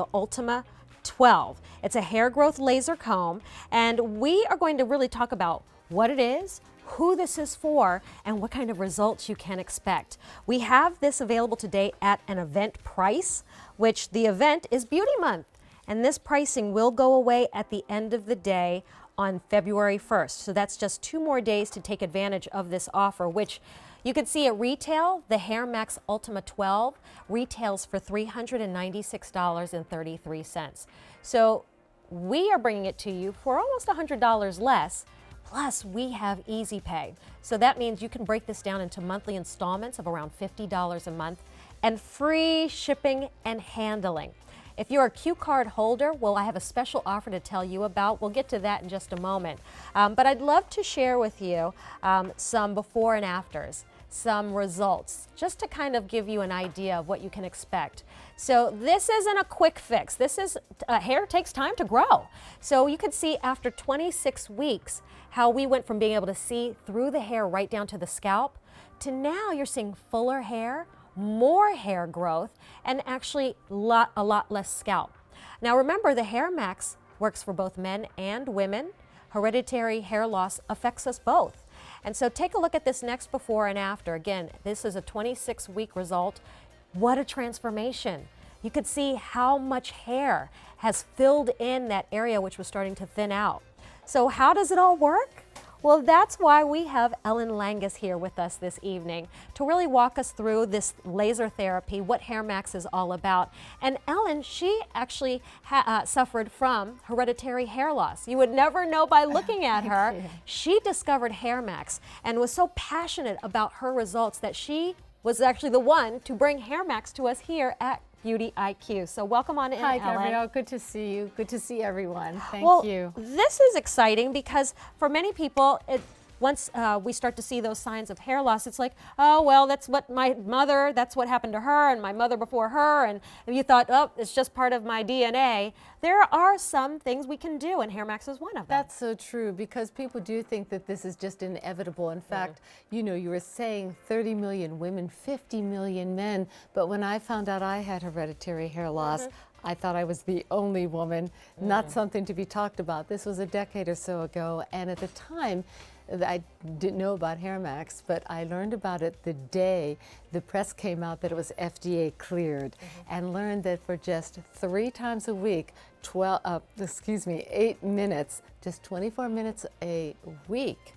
the Ultima 12. It's a hair growth laser comb, and we are going to really talk about what it is, who this is for, and what kind of results you can expect. We have this available today at an event price, which the event is Beauty Month, and this pricing will go away at the end of the day on February 1st. So that's just 2 more days to take advantage of this offer, which you can see at retail. The HairMax Ultima 12 retails for $396.33. So we are bringing it to you for almost $100 less. Plus, we have easy pay. So that means you can break this down into monthly installments of around $50 a month and free shipping and handling. If you're a Q card holder, well, I have a special offer to tell you about. We'll get to that in just a moment. But I'd love to share with you some before and afters, some results, just to kind of give you an idea of what you can expect. So this isn't a quick fix. This is, hair takes time to grow. So you can see after 26 weeks, how we went from being able to see through the hair right down to the scalp, to now you're seeing fuller hair, more hair growth, and actually a lot less scalp. Now remember, the HairMax works for both men and women. Hereditary hair loss affects us both. And so take a look at this next before and after. Again, this is a 26-week result. What a transformation. You could see how much hair has filled in that area which was starting to thin out. So how does it all work? Well, that's why we have Ellen Langus here with us this evening to really walk us through this laser therapy, what HairMax is all about. And Ellen, she actually suffered from hereditary hair loss. You would never know by looking at her. She discovered HairMax and was so passionate about her results that she was actually the one to bring HairMax to us here at Beauty IQ. So welcome on in, Hi, Ellen. Gabrielle. Good to see you. Good to see everyone. Thank you. This is exciting because for many people, once we start to see those signs of hair loss, it's like, oh, well, that's what my mother, that's what happened to her and my mother before her. And you thought, oh, it's just part of my DNA. There are some things we can do, and HairMax is one of them. That's so true, because people do think that this is just inevitable. In fact, you know, you were saying 30 million women, 50 million men. But when I found out I had hereditary hair loss, I thought I was the only woman, not something to be talked about. This was a decade or so ago, and at the time, I didn't know about HairMax, but I learned about it the day the press came out that it was FDA cleared, and learned that for just 3 times a week, 8 minutes, just 24 minutes a week,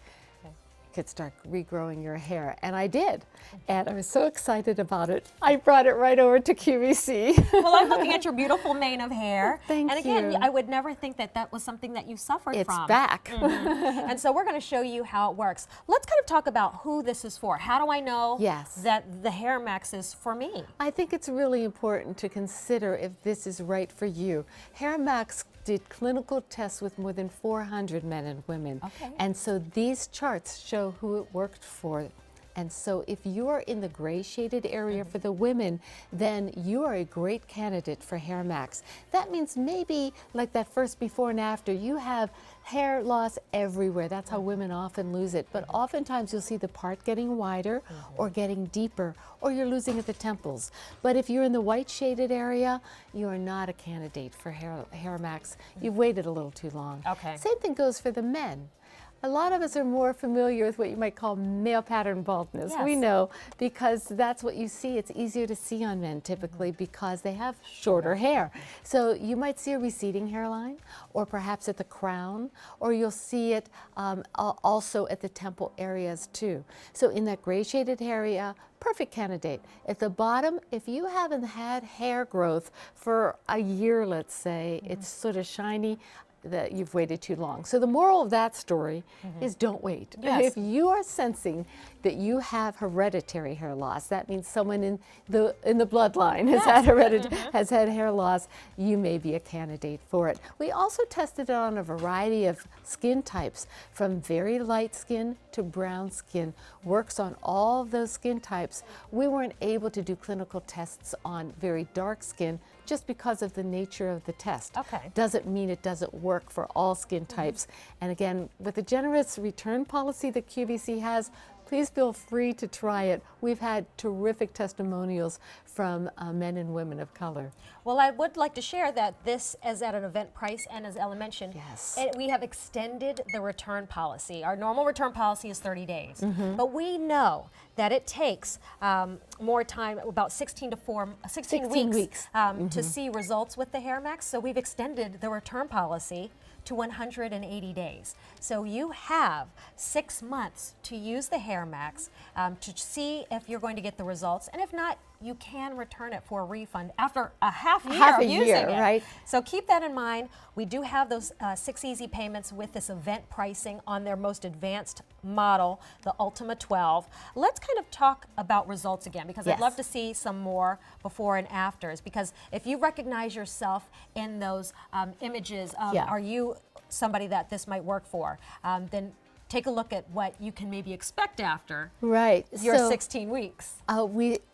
could start regrowing your hair. And I did. And I was so excited about it, I brought it right over to QVC. Well, I'm looking at your beautiful mane of hair. Thank you. And again, I would never think that that was something that you suffered from. It's back. And so we're going to show you how it works. Let's kind of talk about who this is for. How do I know that the HairMax is for me? I think it's really important to consider if this is right for you. HairMax did clinical tests with more than 400 men and women. And so these charts show who it worked for. And so if you are in the gray shaded area for the women, then you are a great candidate for HairMax. That means maybe like that first before and after, you have hair loss everywhere. That's how women often lose it. But oftentimes you'll see the part getting wider or getting deeper, or you're losing at the temples. But if you're in the white shaded area, you are not a candidate for HairMax. You've waited a little too long. Same thing goes for the men. A lot of us are more familiar with what you might call male pattern baldness. We know, because that's what you see. It's easier to see on men typically because they have shorter hair. So you might see a receding hairline, or perhaps at the crown, or you'll see it also at the temple areas too. So in that gray shaded area, perfect candidate. At the bottom, if you haven't had hair growth for a year, let's say, it's sort of shiny, that you've waited too long. So the moral of that story is don't wait. If you are sensing that you have hereditary hair loss, that means someone in the bloodline has had hair loss, you may be a candidate for it. We also tested it on a variety of skin types, from very light skin to brown skin. Works on all of those skin types. We weren't able to do clinical tests on very dark skin just because of the nature of the test. Doesn't mean it doesn't work for all skin types. And again, with the generous return policy that QVC has, please feel free to try it. We've had terrific testimonials from men and women of color. Well, I would like to share that this is at an event price, and as Ella mentioned, Yes. we have extended the return policy. Our normal return policy is 30 days, but we know that it takes more time, about 16 weeks, to see results with the HairMax. So we've extended the return policy to 180 days. So you have 6 months to use the HairMax to see if you're going to get the results, and if not, you can return it for a refund after a half year of using it. Right? So keep that in mind. We do have those 6 easy payments with this event pricing on their most advanced model, the Ultima 12. Let's kind of talk about results again, because I'd love to see some more before and afters, because if you recognize yourself in those images of are you somebody that this might work for, then take a look at what you can maybe expect after your 16 weeks.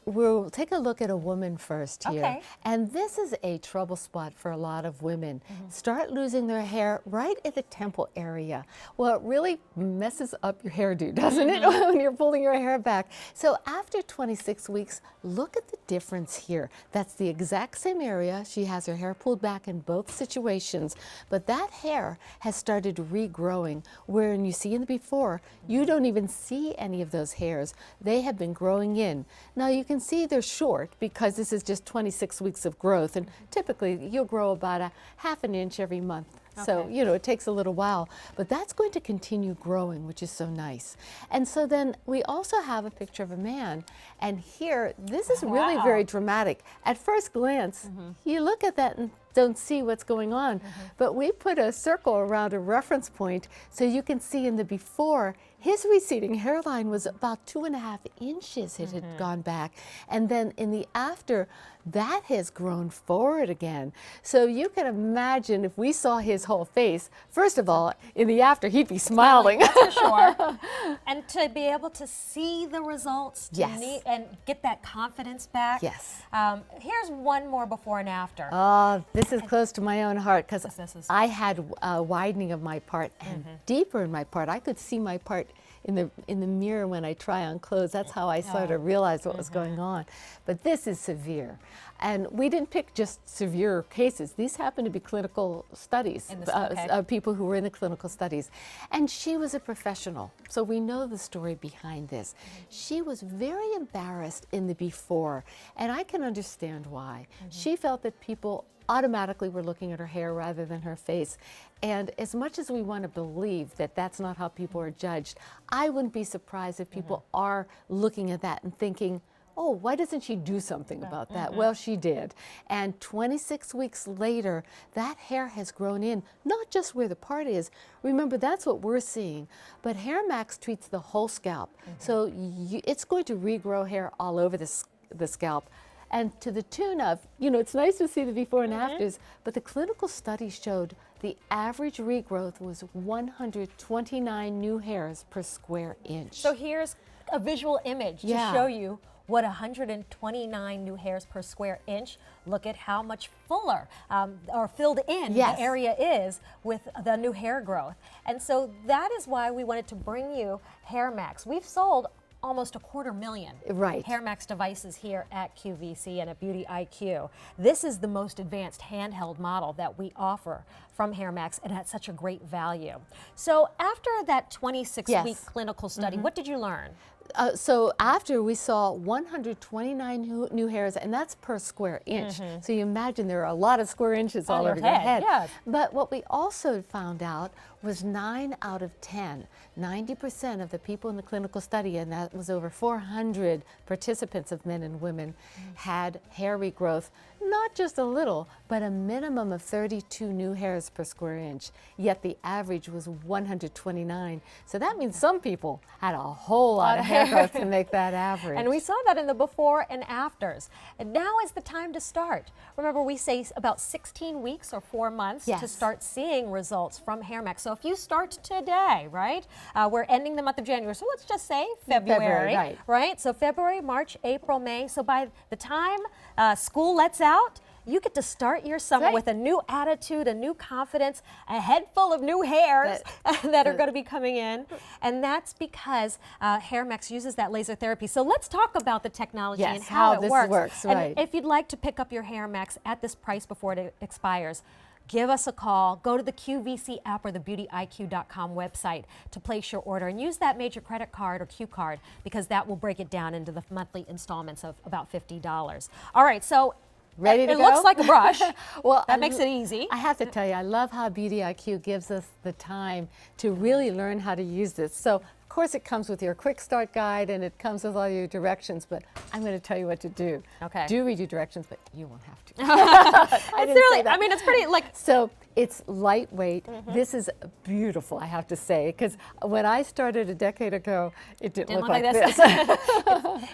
We'll take a look at a woman first here. Okay. And this is a trouble spot for a lot of women. Start losing their hair right at the temple area. Well, it really messes up your hairdo, doesn't it, when you're pulling your hair back? So after 26 weeks, look at the difference here. That's the exact same area. She has her hair pulled back in both situations, but that hair has started regrowing, where you see in the before, you don't even see any of those hairs. They have been growing in. Now you can see they're short because this is just 26 weeks of growth, and typically you'll grow about a ½ an inch every month. So, you know, it takes a little while, but that's going to continue growing, which is so nice. And so then we also have a picture of a man, and here, this is really very dramatic. At first glance, you look at that and don't see what's going on, but we put a circle around a reference point so you can see in the before, his receding hairline was about 2½ inches it had gone back. And then in the after, that has grown forward again. So you can imagine if we saw his whole face, first of all, in the after, he'd be smiling. That's for sure. And to be able to see the results and get that confidence back. Yes. Here's one more before and after. Oh, this is close to my own heart, because I had a widening of my part and deeper in my part. I could see my part in the mirror when I try on clothes. That's how I sort of realized what was going on. But this is severe. And we didn't pick just severe cases. These happen to be clinical studies, people who were in the clinical studies. And she was a professional, so we know the story behind this. She was very embarrassed in the before, and I can understand why. She felt that people automatically were looking at her hair rather than her face. And as much as we want to believe that that's not how people are judged, I wouldn't be surprised if people are looking at that and thinking, oh, why doesn't she do something about that? Well, she did. And 26 weeks later, that hair has grown in, not just where the part is. Remember, that's what we're seeing. But HairMax treats the whole scalp. So it's going to regrow hair all over the scalp. And to the tune of, you know, it's nice to see the before and afters, but the clinical study showed the average regrowth was 129 new hairs per square inch. So here's a visual image to show you what 129 new hairs per square inch. Look at how much fuller or filled in the area is with the new hair growth. And so that is why we wanted to bring you HairMax. We've sold almost 250,000 HairMax devices here at QVC and at Beauty IQ. This is the most advanced handheld model that we offer from HairMax, and at such a great value. So after that 26-week clinical study, what did you learn? So after we saw 129 new hairs, and that's per square inch. So you imagine there are a lot of square inches all over your head. But what we also found out was 9 out of 10, 90% of the people in the clinical study, and that was over 400 participants of men and women, had hair regrowth, not just a little, but a minimum of 32 new hairs per square inch. Yet the average was 129. So that means some people had a whole lot of hair growth to make that average. And we saw that in the before and afters. And now is the time to start. Remember, we say about 16 weeks or 4 months to start seeing results from HairMax. So if you start today, right? We're ending the month of January. So let's just say February, right? So February, March, April, May. So by the time school lets out, you get to start your summer Right. with a new attitude, a new confidence, a head full of new hairs that are going to be coming in. And that's because HairMax uses that laser therapy. So let's talk about the technology Yes, and how it this works. works, And right. if you'd like to pick up your HairMax at this price before it expires, give us a call, go to the QVC app or the beautyiq.com website to place your order, and use that major credit card or Q card, because that will break it down into the monthly installments of about $50. All right, so Ready to it go? looks like a brush. Well, That makes it easy. I have to tell you, I love how Beauty IQ gives us the time to really learn how to use this. So, of course, it comes with your quick start guide and it comes with all your directions, but I'm going to tell you what to do. Okay. Do read your directions, but you won't have to. I mean, it's pretty like. So it's lightweight. This is beautiful, I have to say, because when I started a decade ago, it didn't look like this.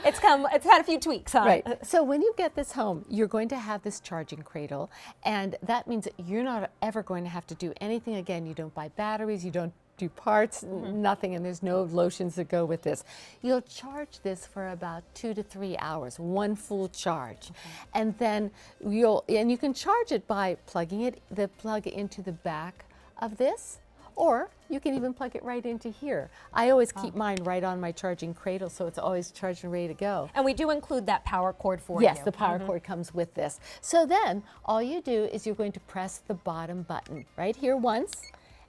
It's had a few tweaks, huh? Right. So when you get this home, you're going to have this charging cradle, and that means that you're not ever going to have to do anything again. You don't buy batteries, you don't do parts, nothing, and there's no lotions that go with this. You'll charge this for about 2 to 3 hours, one full charge. And then you can charge it by plugging the plug into the back of this, or you can even plug it right into here. I always keep mine right on my charging cradle, so it's always charged and ready to go. And we do include that power cord for you. Yes, the power cord comes with this. So then all you do is you're going to press the bottom button right here once,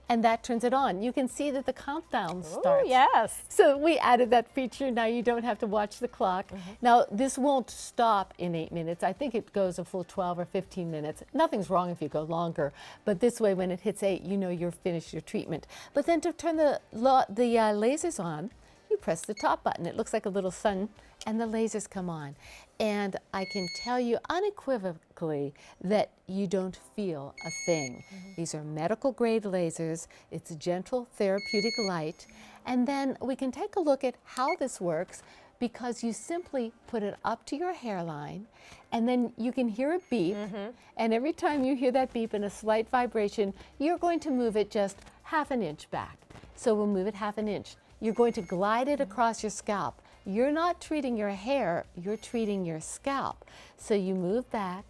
and that turns it on. You can see that the countdown starts. Oh, yes. So we added that feature. Now you don't have to watch the clock. Now this won't stop in 8 minutes. I think it goes a full 12 or 15 minutes. Nothing's wrong if you go longer, but this way when it hits 8, you know you're finished your treatment. But then to turn the lasers on, you press the top button. It looks like a little sun, and the lasers come on. And I can tell you unequivocally that you don't feel a thing. These are medical grade lasers. It's gentle therapeutic light. And then we can take a look at how this works, because you simply put it up to your hairline, and then you can hear a beep. And every time you hear that beep and a slight vibration, you're going to move it just half an inch back. So we'll move it half an inch. You're going to glide it across your scalp. You're not treating your hair, you're treating your scalp. So you move back,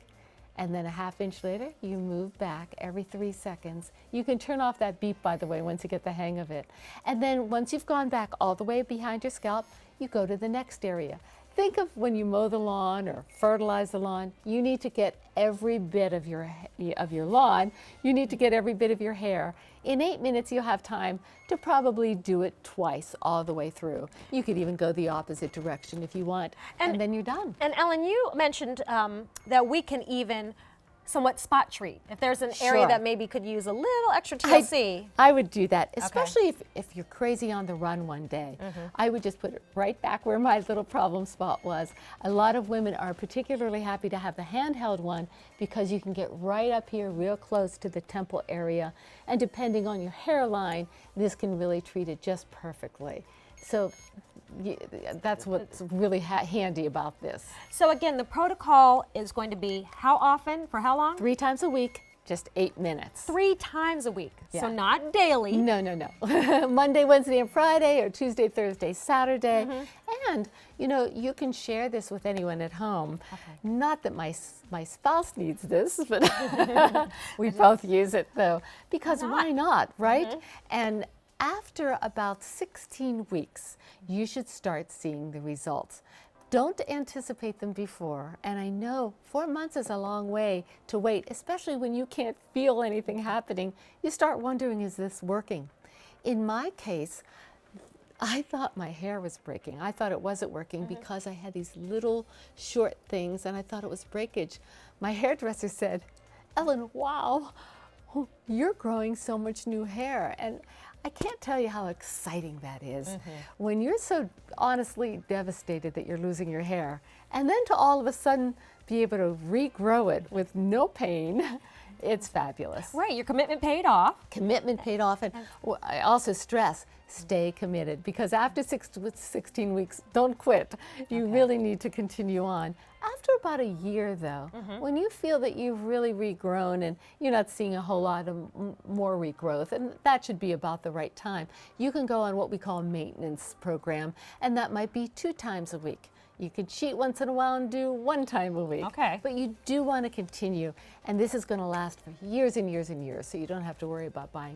and then a half inch later, you move back every 3 seconds. You can turn off that beep, by the way, once you get the hang of it. And then once you've gone back all the way behind your scalp, you go to the next area. Think of when you mow the lawn or fertilize the lawn, you need to get every bit of your lawn, you need to get every bit of your hair. In 8 minutes, you'll have time to probably do it twice all the way through. You could even go the opposite direction if you want, and then you're done. And Ellen, you mentioned that we can even somewhat spot treat. If there's an area Sure. that maybe could use a little extra TLC. I would do that, especially if you're crazy on the run one day. I would just put it right back where my little problem spot was. A lot of women are particularly happy to have the handheld one because you can get right up here real close to the temple area, and depending on your hairline, this can really treat it just perfectly. So that's what's really handy about this. So again, the protocol is going to be how often, for how long? 3 times a week, just 8 minutes. 3 times a week, so Yeah. not daily. No, no, no. Monday, Wednesday, and Friday, or Tuesday, Thursday, Saturday. And, you know, you can share this with anyone at home. Not that my spouse needs this, but we both use it, though. Because why not, right? And after about 16 weeks, you should start seeing the results. Don't anticipate them before. And I know 4 months is a long way to wait, especially when you can't feel anything happening. You start wondering, is this working? In my case, I thought my hair was breaking. I thought it wasn't working because I had these little short things, and I thought it was breakage. My hairdresser said, "Ellen, wow, you're growing so much new hair." And I can't tell you how exciting that is. When you're so honestly devastated that you're losing your hair, and then to all of a sudden be able to regrow it with no pain, it's fabulous. Right, your commitment paid off. Commitment paid off, and I also stress, stay committed, because after 16 weeks, don't quit. You really need to continue on. After about a year, though, when you feel that you've really regrown and you're not seeing a whole lot of more regrowth, and that should be about the right time, you can go on what we call a maintenance program, and that might be 2 times a week. You can cheat once in a while and do 1 time a week. Okay. But you do want to continue. And this is going to last for years and years and years, so you don't have to worry about buying